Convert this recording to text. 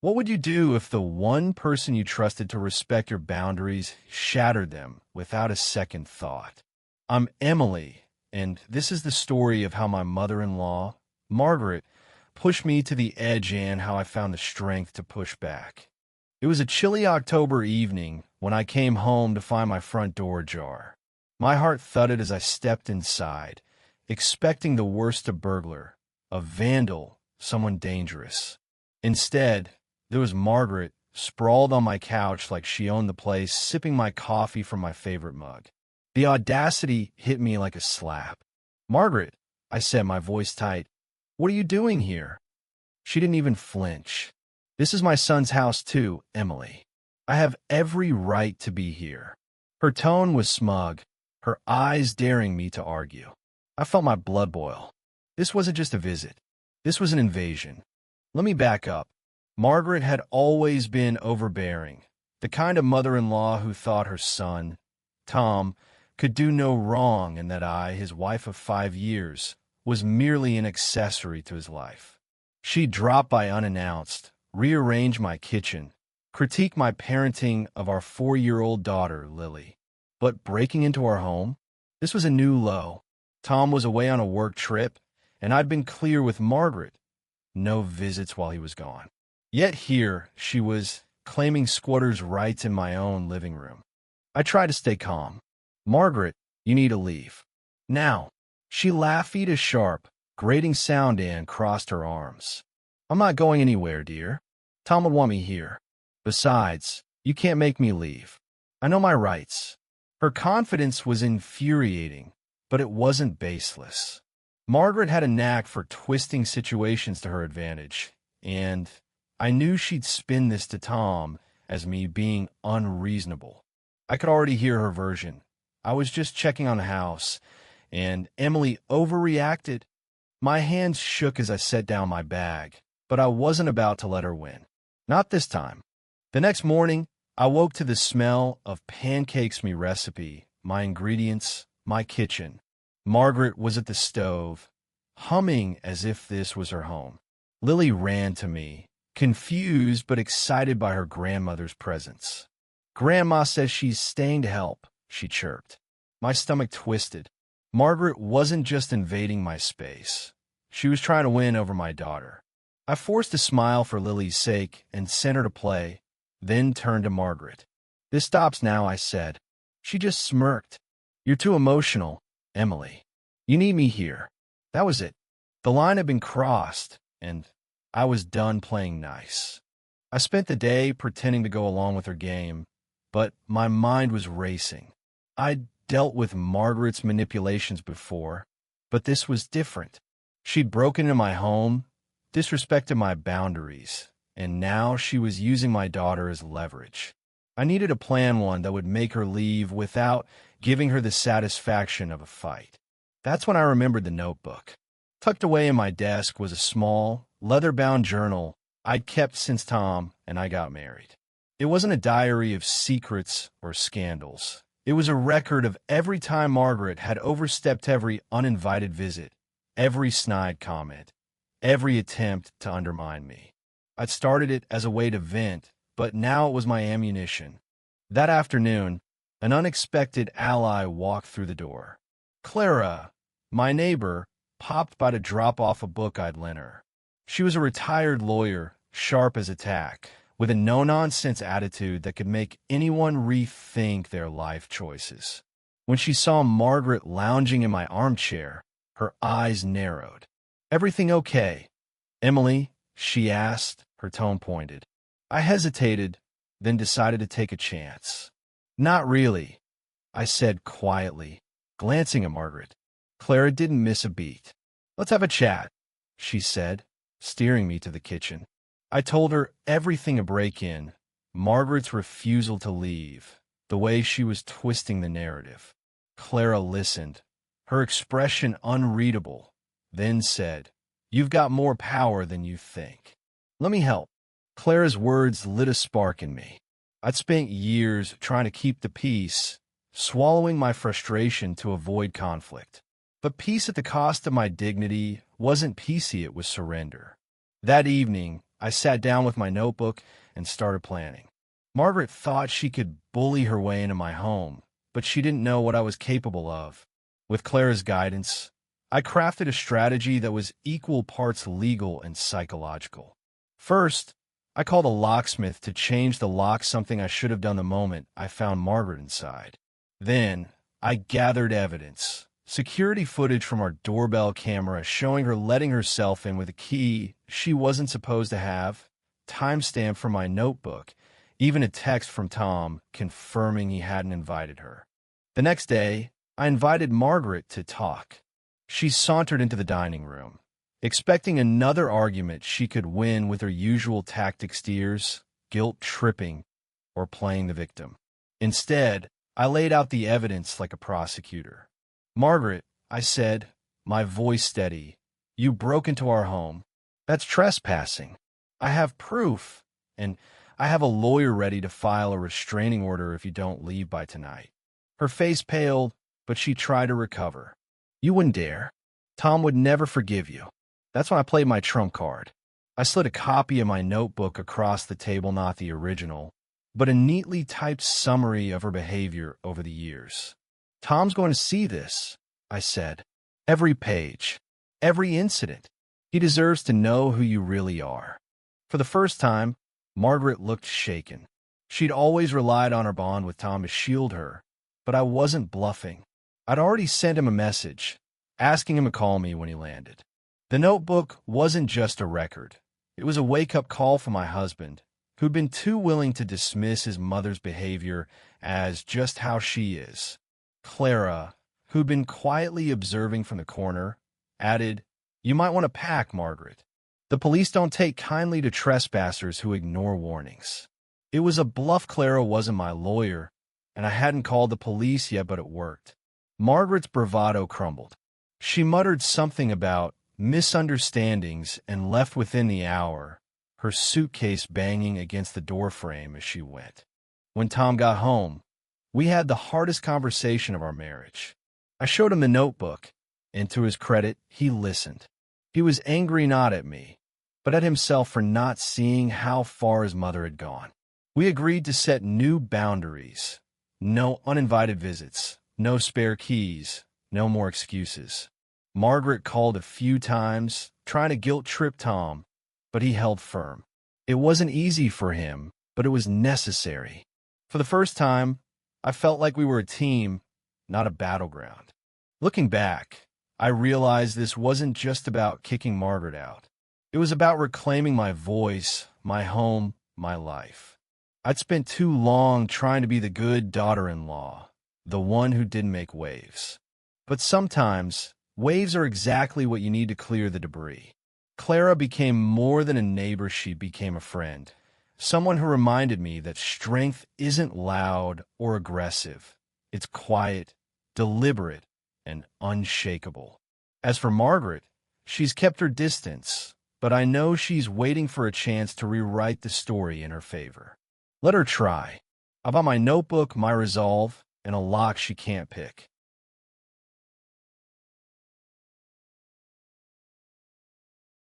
What would you do if the one person you trusted to respect your boundaries shattered them without a second thought? I'm Emily, and this is the story of how my mother-in-law, Margaret, pushed me to the edge and how I found the strength to push back. It was a chilly October evening when I came home to find my front door ajar. My heart thudded as I stepped inside, expecting the worst of burglar, a vandal, someone dangerous. Instead, there was Margaret, sprawled on my couch like she owned the place, sipping my coffee from my favorite mug. The audacity hit me like a slap. "Margaret," I said, my voice tight, "what are you doing here?" She didn't even flinch. "This is my son's house too, Emily. I have every right to be here." Her tone was smug, her eyes daring me to argue. I felt my blood boil. This wasn't just a visit. This was an invasion. Let me back up. Margaret had always been overbearing, the kind of mother-in-law who thought her son, Tom, could do no wrong and that I, his wife of 5 years, was merely an accessory to his life. She dropped by unannounced, rearrange my kitchen, critique my parenting of our 4-year-old daughter, Lily. But breaking into our home? This was a new low. Tom was away on a work trip, and I'd been clear with Margaret. No visits while he was gone. Yet here she was, claiming squatters' rights in my own living room. I tried to stay calm. "Margaret, you need to leave. Now." She laughed a sharp, grating sound and crossed her arms. "I'm not going anywhere, dear. Tom would want me here. Besides, you can't make me leave. I know my rights." Her confidence was infuriating, but it wasn't baseless. Margaret had a knack for twisting situations to her advantage, and I knew she'd spin this to Tom as me being unreasonable. I could already hear her version. "I was just checking on the house, and Emily overreacted." My hands shook as I set down my bag, but I wasn't about to let her win. Not this time. The next morning, I woke to the smell of pancakes me recipe, my ingredients, my kitchen. Margaret was at the stove, humming as if this was her home. Lily ran to me, confused but excited by her grandmother's presence. "Grandma says she's staying to help," she chirped. My stomach twisted. Margaret wasn't just invading my space. She was trying to win over my daughter. I forced a smile for Lily's sake and sent her to play, then turned to Margaret. "This stops now," I said. She just smirked. "You're too emotional, Emily. You need me here." That was it. The line had been crossed, and I was done playing nice. I spent the day pretending to go along with her game, but my mind was racing. I'd dealt with Margaret's manipulations before, but this was different. She'd broken into my home, disrespected my boundaries, and now she was using my daughter as leverage. I needed a plan, one that would make her leave without giving her the satisfaction of a fight. That's when I remembered the notebook. Tucked away in my desk was a small, leather-bound journal I'd kept since Tom and I got married. It wasn't a diary of secrets or scandals. It was a record of every time Margaret had overstepped every uninvited visit, every snide comment, every attempt to undermine me. I'd started it as a way to vent, but now it was my ammunition. That afternoon, an unexpected ally walked through the door. Clara, my neighbor, popped by to drop off a book I'd lent her. She was a retired lawyer, sharp as a tack, with a no-nonsense attitude that could make anyone rethink their life choices. When she saw Margaret lounging in my armchair, her eyes narrowed. "Everything okay, Emily?" she asked, her tone pointed. I hesitated, then decided to take a chance. "Not really," I said quietly, glancing at Margaret. Clara didn't miss a beat. "Let's have a chat," she said, steering me to the kitchen. I told her everything: a break-in, Margaret's refusal to leave, the way she was twisting the narrative. Clara listened, her expression unreadable, then said, "You've got more power than you think. Let me help." Clara's words lit a spark in me. I'd spent years trying to keep the peace, swallowing my frustration to avoid conflict. But peace at the cost of my dignity wasn't peacey, it was surrender. That evening, I sat down with my notebook and started planning. Margaret thought she could bully her way into my home, but she didn't know what I was capable of. With Clara's guidance, I crafted a strategy that was equal parts legal and psychological. First, I called a locksmith to change the lock, something I should have done the moment I found Margaret inside. Then, I gathered evidence. Security footage from our doorbell camera showing her letting herself in with a key she wasn't supposed to have, timestamp from my notebook, even a text from Tom confirming he hadn't invited her. The next day, I invited Margaret to talk. She sauntered into the dining room, expecting another argument she could win with her usual tactic steers, guilt-tripping, or playing the victim. Instead, I laid out the evidence like a prosecutor. "Margaret," I said, my voice steady, "you broke into our home. That's trespassing. I have proof, and I have a lawyer ready to file a restraining order if you don't leave by tonight." Her face paled, but she tried to recover. "You wouldn't dare. Tom would never forgive you." That's when I played my trump card. I slid a copy of my notebook across the table, not the original, but a neatly typed summary of her behavior over the years. "Tom's going to see this," I said. "Every page, every incident. He deserves to know who you really are." For the first time, Margaret looked shaken. She'd always relied on her bond with Tom to shield her, but I wasn't bluffing. I'd already sent him a message, asking him to call me when he landed. The notebook wasn't just a record. It was a wake-up call for my husband, who'd been too willing to dismiss his mother's behavior as just how she is. Clara, who'd been quietly observing from the corner, added, "You might want to pack, Margaret. The police don't take kindly to trespassers who ignore warnings." It was a bluff. Clara wasn't my lawyer, and I hadn't called the police yet, but it worked. Margaret's bravado crumbled. She muttered something about misunderstandings and left within the hour, her suitcase banging against the doorframe as she went. When Tom got home, we had the hardest conversation of our marriage. I showed him the notebook, and to his credit, he listened. He was angry not at me, but at himself for not seeing how far his mother had gone. We agreed to set new boundaries. No uninvited visits, no spare keys, no more excuses. Margaret called a few times, trying to guilt-trip Tom, but he held firm. It wasn't easy for him, but it was necessary. For the first time, I felt like we were a team, not a battleground. Looking back, I realized this wasn't just about kicking Margaret out. It was about reclaiming my voice, my home, my life. I'd spent too long trying to be the good daughter-in-law, the one who didn't make waves. But sometimes, waves are exactly what you need to clear the debris. Clara became more than a neighbor. She became a friend. Someone who reminded me that strength isn't loud or aggressive. It's quiet, deliberate, and unshakable. As for Margaret, she's kept her distance, but I know she's waiting for a chance to rewrite the story in her favor. Let her try. I've got my notebook, my resolve, and a lock she can't pick.